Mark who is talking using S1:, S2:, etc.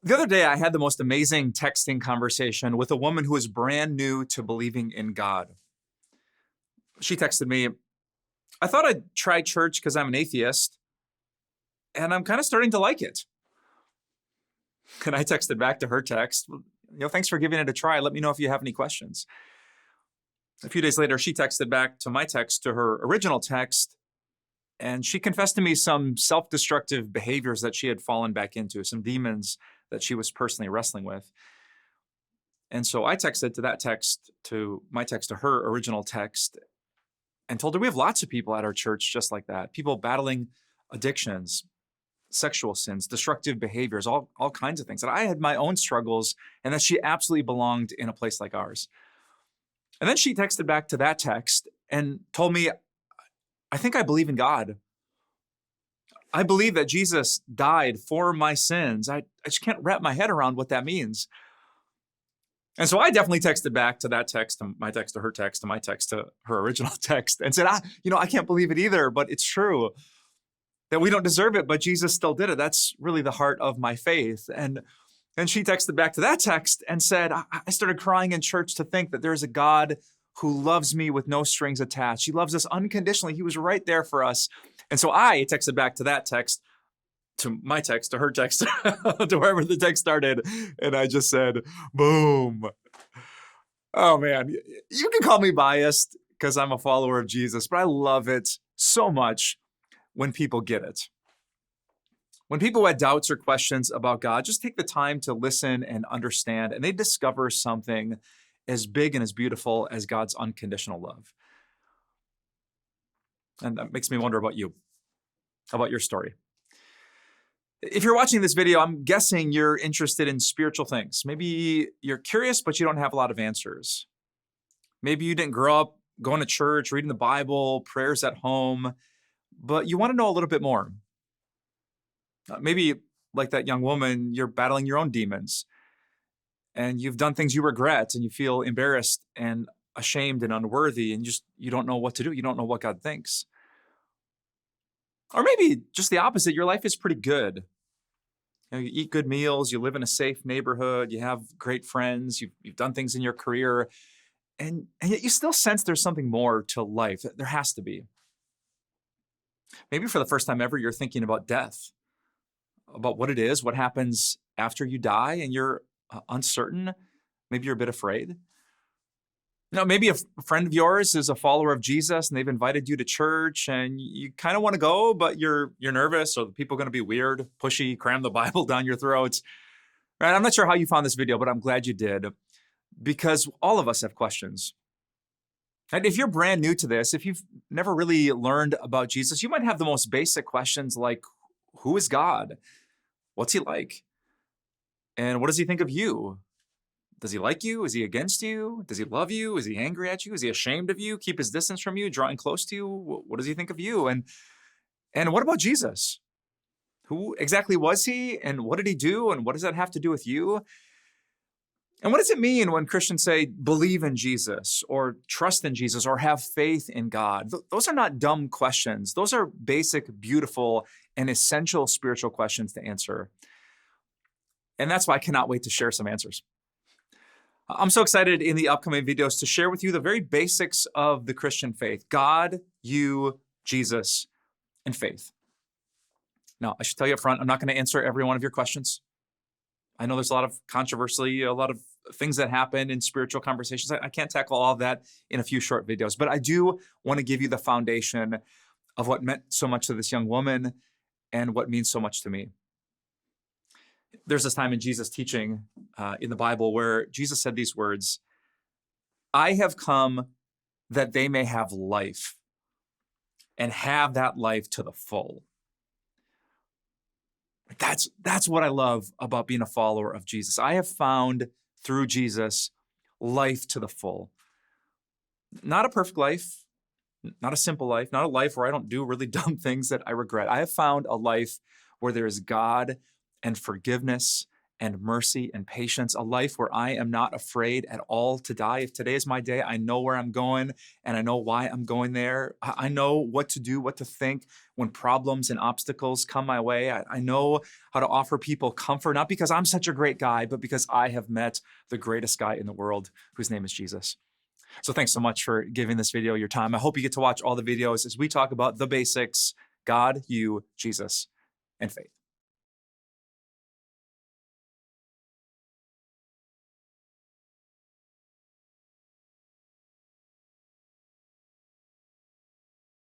S1: The other day, I had the most amazing texting conversation with a woman who is brand new to believing in God. She texted me, I thought I'd try church because I'm an atheist, and I'm kind of starting to like it. And I texted back to her text, thanks for giving it a try. Let me know if you have any questions. A few days later, she texted back to my text to her original text, and she confessed to me some self-destructive behaviors that she had fallen back into, some demons that she was personally wrestling with. And so I texted to that text, to my text to her original text, and told her we have lots of people at our church just like that. People battling addictions, sexual sins, destructive behaviors, all kinds of things. And I had my own struggles, and that she absolutely belonged in a place like ours. And then she texted back to that text and told me, I think I believe in God. I believe that Jesus died for my sins. I just can't wrap my head around what that means. And so I definitely texted back to that text, to my text to her text, to my text to her original text, and said, I can't believe it either, but it's true that we don't deserve it, but Jesus still did it. That's really the heart of my faith. And then she texted back to that text and said, I started crying in church to think that there's a God who loves me with no strings attached. He loves us unconditionally. He was right there for us. And so I texted back to that text, to my text, to her text, to wherever the text started. And I just said, boom. Oh man, you can call me biased because I'm a follower of Jesus, but I love it so much when people get it. When people had doubts or questions about God, just take the time to listen and understand, and they discover something as big and as beautiful as God's unconditional love. And that makes me wonder about you, about your story. If you're watching this video, I'm guessing you're interested in spiritual things. Maybe you're curious, but you don't have a lot of answers. Maybe you didn't grow up going to church, reading the Bible, prayers at home, but you want to know a little bit more. Maybe, like that young woman, you're battling your own demons, and you've done things you regret, and you feel embarrassed and ashamed and unworthy, and you don't know what to do. You don't know what God thinks. Or maybe just the opposite. Your life is pretty good. You eat good meals, you live in a safe neighborhood, you have great friends, you've done things in your career, and yet you still sense there's something more to life. There has to be. Maybe for the first time ever, you're thinking about death, about what it is, what happens after you die, and you're uncertain. Maybe you're a bit afraid. Maybe a friend of yours is a follower of Jesus and they've invited you to church and you kind of want to go, but you're nervous, or the people are going to be weird, pushy, cram the Bible down your throats. Right? I'm not sure how you found this video, but I'm glad you did, because all of us have questions. And if you're brand new to this, if you've never really learned about Jesus, you might have the most basic questions like, who is God? What's he like? And what does he think of you? Does he like you? Is he against you? Does he love you? Is he angry at you? Is he ashamed of you? Keep his distance from you, drawing close to you? What does he think of you? And what about Jesus? Who exactly was he? And what did he do? And what does that have to do with you? And what does it mean when Christians say, believe in Jesus, or trust in Jesus, or have faith in God? Those are not dumb questions. Those are basic, beautiful, and essential spiritual questions to answer. And that's why I cannot wait to share some answers. I'm so excited in the upcoming videos to share with you the very basics of the Christian faith: God, you, Jesus, and faith. Now, I should tell you up front, I'm not going to answer every one of your questions. I know there's a lot of controversy, a lot of things that happen in spiritual conversations. I can't tackle all of that in a few short videos, but I do want to give you the foundation of what meant so much to this young woman and what means so much to me. There's this time in Jesus' teaching in the Bible where Jesus said these words, I have come that they may have life and have that life to the full. That's what I love about being a follower of Jesus. I have found through Jesus life to the full. Not a perfect life, not a simple life, not a life where I don't do really dumb things that I regret. I have found a life where there is God and forgiveness and mercy and patience, a life where I am not afraid at all to die. If today is my day, I know where I'm going and I know why I'm going there. I know what to do, what to think when problems and obstacles come my way. I know how to offer people comfort, not because I'm such a great guy, but because I have met the greatest guy in the world, whose name is Jesus. So thanks so much for giving this video your time. I hope you get to watch all the videos as we talk about the basics: God, you, Jesus, and faith.